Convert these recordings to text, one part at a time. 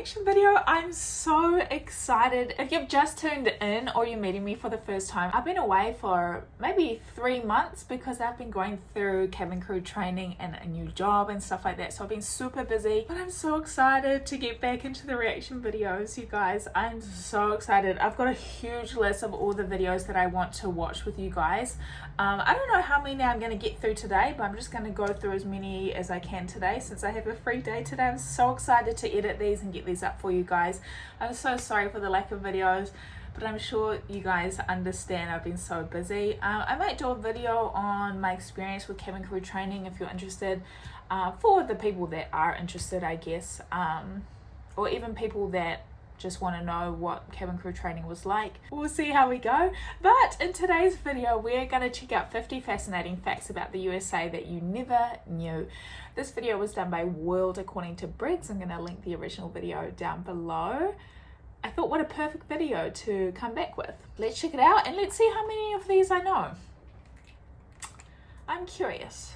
reaction video. I'm so excited. If you've just tuned in or you're meeting me for the first time, I've been away for maybe 3 months because I've been going through cabin crew training and a new job and stuff like that. So I've been super busy, but I'm so excited to get back into the reaction videos, you guys. I'm so excited. I've got a huge list of all the videos that I want to watch with you guys. I don't know how many I'm going to get through today, but I'm just going to go through as many as I can today since I have a free day today. I'm so excited to edit these and get these up for you guys. I'm so sorry for the lack of videos, but I'm sure you guys understand I've been so busy. I might do a video on my experience with cabin crew training if you're interested, for the people that are interested, I guess, or even people that just want to know what cabin crew training was like. We'll see how we go. But in today's video, we're going to check out 50 fascinating facts about the USA that you never knew. This video was done by World According to Briggs. I'm going to link the original video down below. I thought, what a perfect video to come back with. Let's check it out and let's see how many of these I know. I'm curious.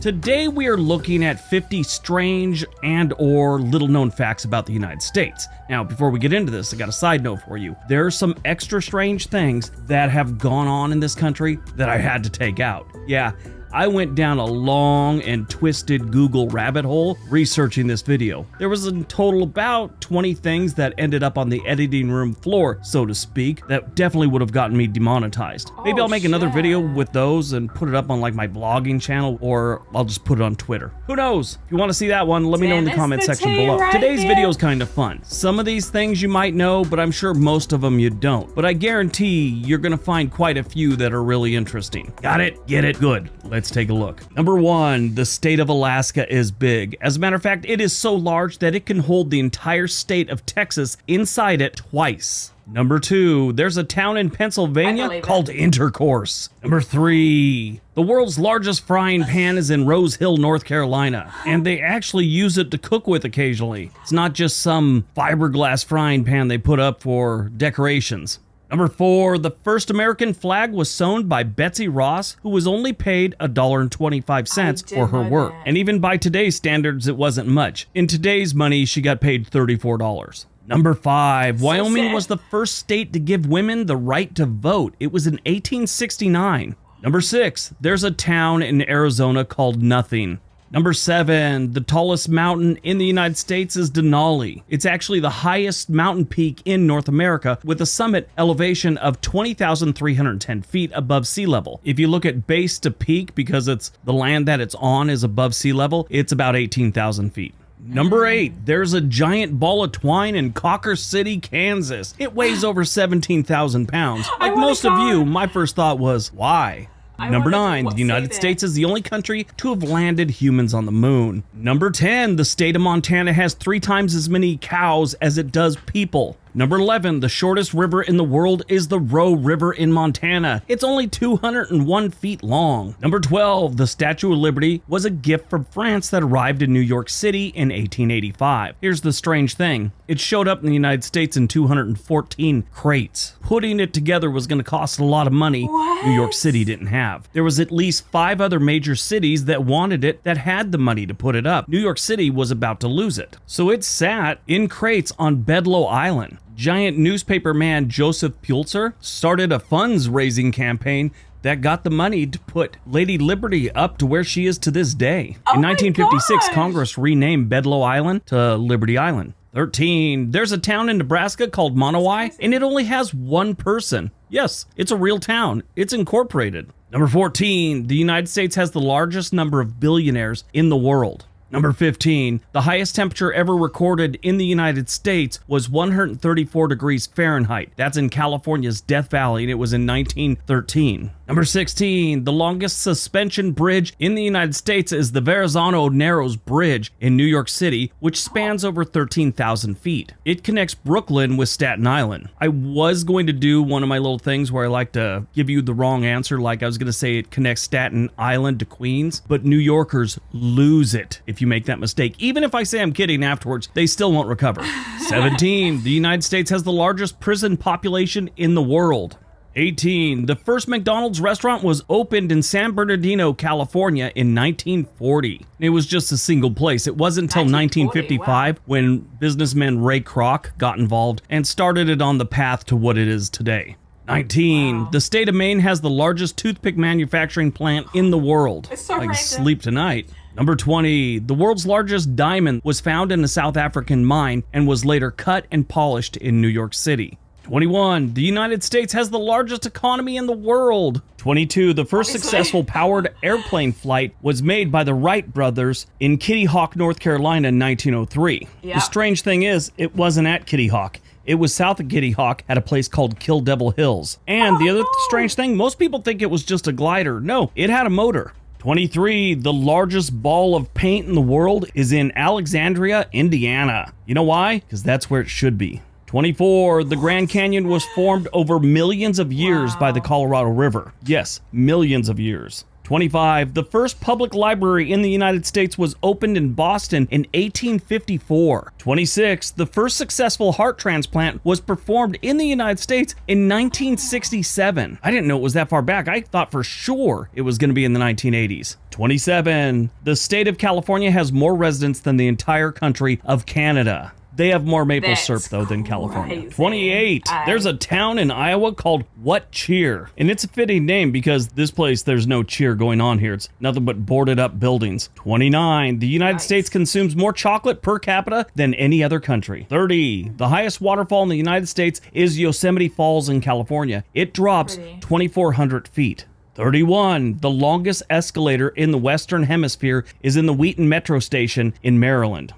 Today we are looking at 50 strange and or little known facts about the United States. Now, before we get into this, I got a side note for you. There are some extra strange things that have gone on in this country that I had to take out. Yeah, I went down a long and twisted Google rabbit hole researching this video. There was in total about 20 things that ended up on the editing room floor, so to speak, that definitely would have gotten me demonetized. Maybe I'll make another video with those and put it up on like my blogging channel, or I'll just put it on Twitter. Who knows? If you want to see that one, let me know in the comment section below. Today's video is kind of fun. Some of these things you might know, but I'm sure most of them you don't. But I guarantee you're gonna find quite a few that are really interesting. Got it? Get it? Good. Let's take a look. Number 1, the state of Alaska is big. As a matter of fact, it is so large that it can hold the entire state of Texas inside it twice. Number 2, there's a town in Pennsylvania called Intercourse. Number 3, the world's largest frying pan is in Rose Hill, North Carolina, and they actually use it to cook with occasionally. It's not just some fiberglass frying pan they put up for decorations. Number 4, the first American flag was sewn by Betsy Ross, who was only paid $1.25 for her work. And even by today's standards, it wasn't much. In today's money, she got paid $34. Number 5, Wyoming was the first state to give women the right to vote. It was in 1869. Number 6, there's a town in Arizona called Nothing. Number 7, the tallest mountain in the United States is Denali. It's actually the highest mountain peak in North America with a summit elevation of 20,310 feet above sea level. If you look at base to peak, because it's the land that it's on is above sea level, it's about 18,000 feet. Number 8, there's a giant ball of twine in Cocker City, Kansas. It weighs over 17,000 pounds. Like most of you, my first thought was, why? Number 9, the United States is the only country to have landed humans on the moon. Number 10, the state of Montana has 3 times as many cows as it does people. Number 11, the shortest river in the world is the Roe River in Montana. It's only 201 feet long. Number 12, the Statue of Liberty was a gift from France that arrived in New York City in 1885. Here's the strange thing. It showed up in the United States in 214 crates. Putting it together was going to cost a lot of money New York City didn't have. There was at least 5 other major cities that wanted it that had the money to put it up. New York City was about to lose it. So it sat in crates on Bedloe Island. Giant newspaper man Joseph Pulitzer started a funds-raising campaign that got the money to put Lady Liberty up to where she is to this day. In 1956, Congress renamed Bedloe Island to Liberty Island. 13, there's a town in Nebraska called Monowai, and it only has 1 person. Yes, it's a real town. It's incorporated. Number 14, the United States has the largest number of billionaires in the world. Number 15, the highest temperature ever recorded in the United States was 134 degrees Fahrenheit. That's in California's Death Valley, and it was in 1913. Number 16, the longest suspension bridge in the United States is the Verrazano Narrows Bridge in New York City, which spans over 13,000 feet. It connects Brooklyn with Staten Island. I was going to do one of my little things where I like to give you the wrong answer, like I was going to say it connects Staten Island to Queens, but New Yorkers lose it if you make that mistake. Even if I say I'm kidding afterwards, they still won't recover. 17, the United States has the largest prison population in the world. 18. The first McDonald's restaurant was opened in San Bernardino, California in 1940. It was just a single place. It wasn't until 1955 wow. when businessman Ray Kroc got involved and started it on the path to what it is today. 19. Wow. The state of Maine has the largest toothpick manufacturing plant in the world. It's so like random. sleep tonight. Number 20. The world's largest diamond was found in a South African mine and was later cut and polished in New York City. 21. The United States has the largest economy in the world. 22. The first Obviously. successful powered airplane flight was made by the Wright brothers in Kitty Hawk, North Carolina in 1903. Yeah. The strange thing is, it wasn't at Kitty Hawk. It was south of Kitty Hawk at a place called Kill Devil Hills. And the other strange thing, most people think it was just a glider. No, it had a motor. 23. The largest ball of paint in the world is in Alexandria, Indiana. You know why? Because that's where it should be. 24. The Grand Canyon was formed over millions of years by the Colorado River. Yes, millions of years. 25. The first public library in the United States was opened in Boston in 1854. 26. The first successful heart transplant was performed in the United States in 1967. I didn't know it was that far back. I thought for sure it was going to be in the 1980s. 27. The state of California has more residents than the entire country of Canada. They have more maple syrup, though, than California. crazy. 28. There's a town in Iowa called What Cheer. And it's a fitting name because this place, there's no cheer going on here. It's nothing but boarded up buildings. 29. The United States consumes more chocolate per capita than any other country. 30. The highest waterfall in the United States is Yosemite Falls in California. It drops 2,400 feet. 31. The longest escalator in the Western Hemisphere is in the Wheaton Metro Station in Maryland.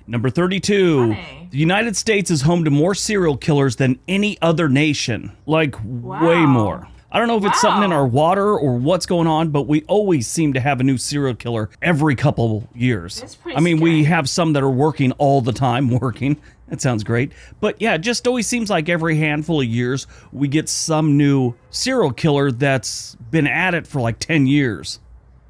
Number 32. Funny. The United States is home to more serial killers than any other nation. Like, way more. I don't know if it's something in our water or what's going on, but we always seem to have a new serial killer every couple years. That's pretty I mean, we scary. have some that are working all the time, That sounds great. But yeah, it just always seems like every handful of years, we get some new serial killer that's been at it for like 10 years.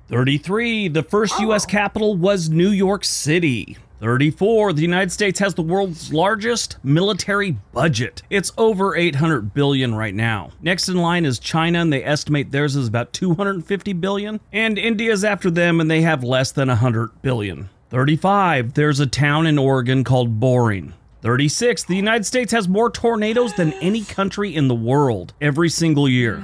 33. The first U.S. capital was New York City. 34. The United States has the world's largest military budget. It's over $800 billion right now. Next in line is China, and they estimate theirs is about $250 billion. And India's after them, and they have less than $100 billion. 35. There's a town in Oregon called Boring. 36. The United States has more tornadoes than any country in the world every single year.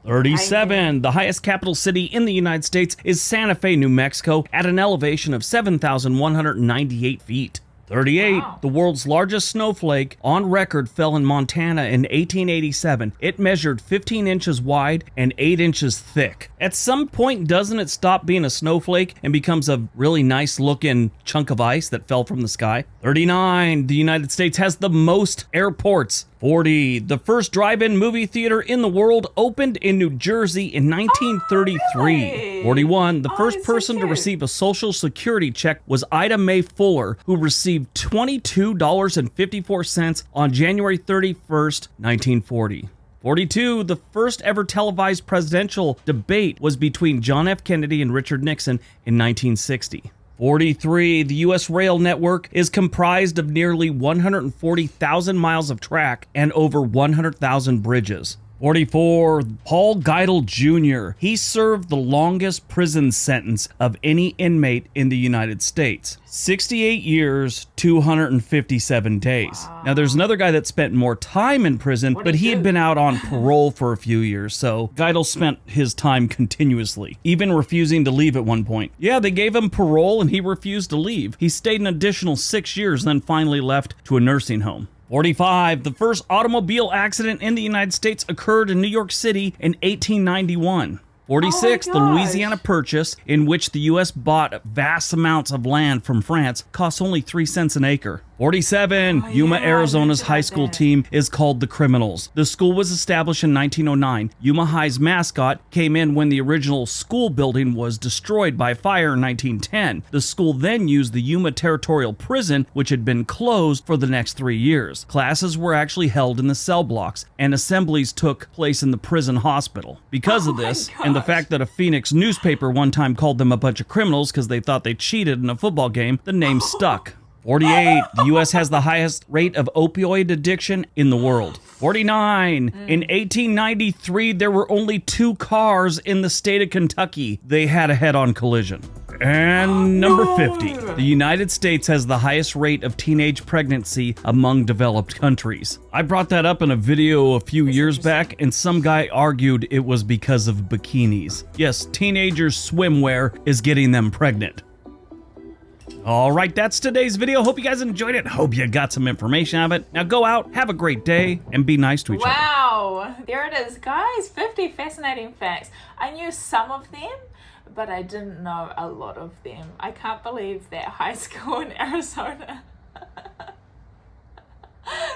37. The highest capital city in the United States is Santa Fe, New Mexico, at an elevation of 7,198 feet. 38. Wow. The world's largest snowflake on record fell in Montana in 1887. It measured 15 inches wide and 8 inches thick. At some point, doesn't it stop being a snowflake and becomes a really nice looking chunk of ice that fell from the sky? 39. The United States has the most airports. 40. The first drive-in movie theater in the world opened in New Jersey in 1933. really? 41. The Oh, first that's so person to cute. receive a Social Security check was Ida Mae Fuller, who received $22.54 on January 31st, 1940. 42. The first ever televised presidential debate was between John F. Kennedy and Richard Nixon in 1960. 43. The U.S. rail network is comprised of nearly 140,000 miles of track and over 100,000 bridges. 44. Paul Geidel Jr. He served the longest prison sentence of any inmate in the United States. 68 years, 257 days. Now, there's another guy that spent more time in prison, but he had been out on parole for a few years, so Geidel spent his time continuously, even refusing to leave at one point. Yeah, they gave him parole and he refused to leave. He stayed an additional 6 years, then finally left to a nursing home. 45. The first automobile accident in the United States occurred in New York City in 1891. 46. Oh The my gosh. Louisiana Purchase, in which the U.S. bought vast amounts of land from France, costs only 3 cents an acre. 47. Oh, Yuma, yeah, I Arizona's heard high about school that. team is called the Criminals. The school was established in 1909. Yuma High's mascot came in when the original school building was destroyed by fire in 1910. The school then used the Yuma Territorial Prison, which had been closed for the next 3 years. Classes were actually held in the cell blocks, and assemblies took place in the prison hospital. Because of Oh my this, and the gosh. fact that a Phoenix newspaper one time called them a bunch of criminals because they thought they cheated in a football game, the name stuck. 48. The U.S. has the highest rate of opioid addiction in the world. 49. In 1893, there were only 2 cars in the state of Kentucky. They had a head-on collision. And number 50. The United States has the highest rate of teenage pregnancy among developed countries. I brought that up in a video a few years back, and some guy argued it was because of bikinis. Yes, teenagers' swimwear is getting them pregnant. All right, that's today's video. Hope you guys enjoyed it. Hope you got some information out of it. Now go out, have a great day, and be nice to each other. Wow, there it is, guys. 50 fascinating facts. I knew some of them, but I didn't know a lot of them. I can't believe that high school in Arizona.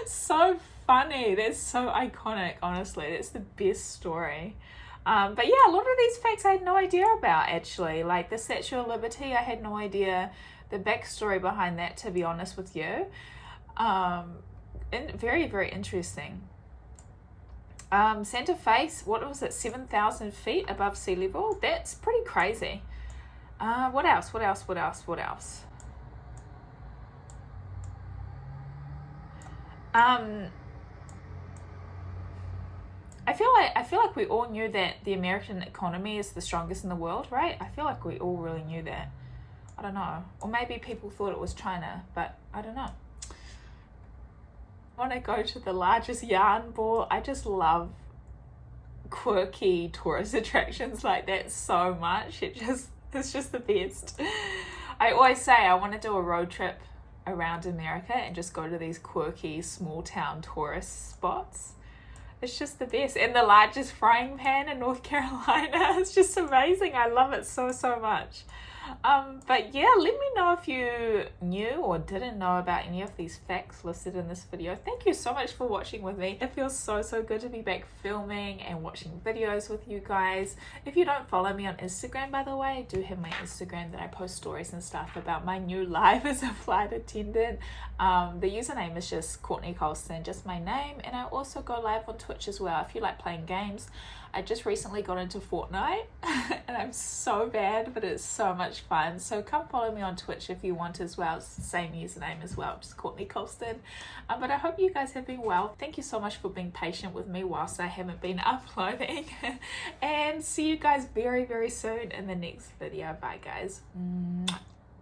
So funny. That's so iconic, honestly. That's the best story. But yeah, a lot of these facts I had no idea about, actually. Like the Statue of Liberty, I had no idea the backstory behind that, to be honest with you. And very, very interesting. Santa Fe, what was it, 7,000 feet above sea level? That's pretty crazy. What else? I feel like we all knew that the American economy is the strongest in the world, right? I feel like we all really knew that. I don't know. Or maybe people thought it was China, but I don't know. I want to go to the largest yarn ball. I just love quirky tourist attractions like that so much. It's just the best. I always say I want to do a road trip around America and just go to these quirky small town tourist spots. It's just the best. And the largest frying pan in North Carolina. It's just amazing. I love it so much. But yeah, let me know if you knew or didn't know about any of these facts listed in this video. Thank you so much for watching with me. It feels so good to be back filming and watching videos with you guys. If you don't follow me on Instagram, by the way, I do have my Instagram that I post stories and stuff about my new life as a flight attendant. The username is just courtney.coulston, just my name, and I also go live on Twitch as well if you like playing games. I just recently got into Fortnite and I'm so bad, but it's so much fun. So come follow me on Twitch if you want as well. It's the same username as well, just courtney.coulston. But I hope you guys have been well. Thank you so much for being patient with me whilst I haven't been uploading. And see you guys very soon in the next video. Bye guys. Mwah.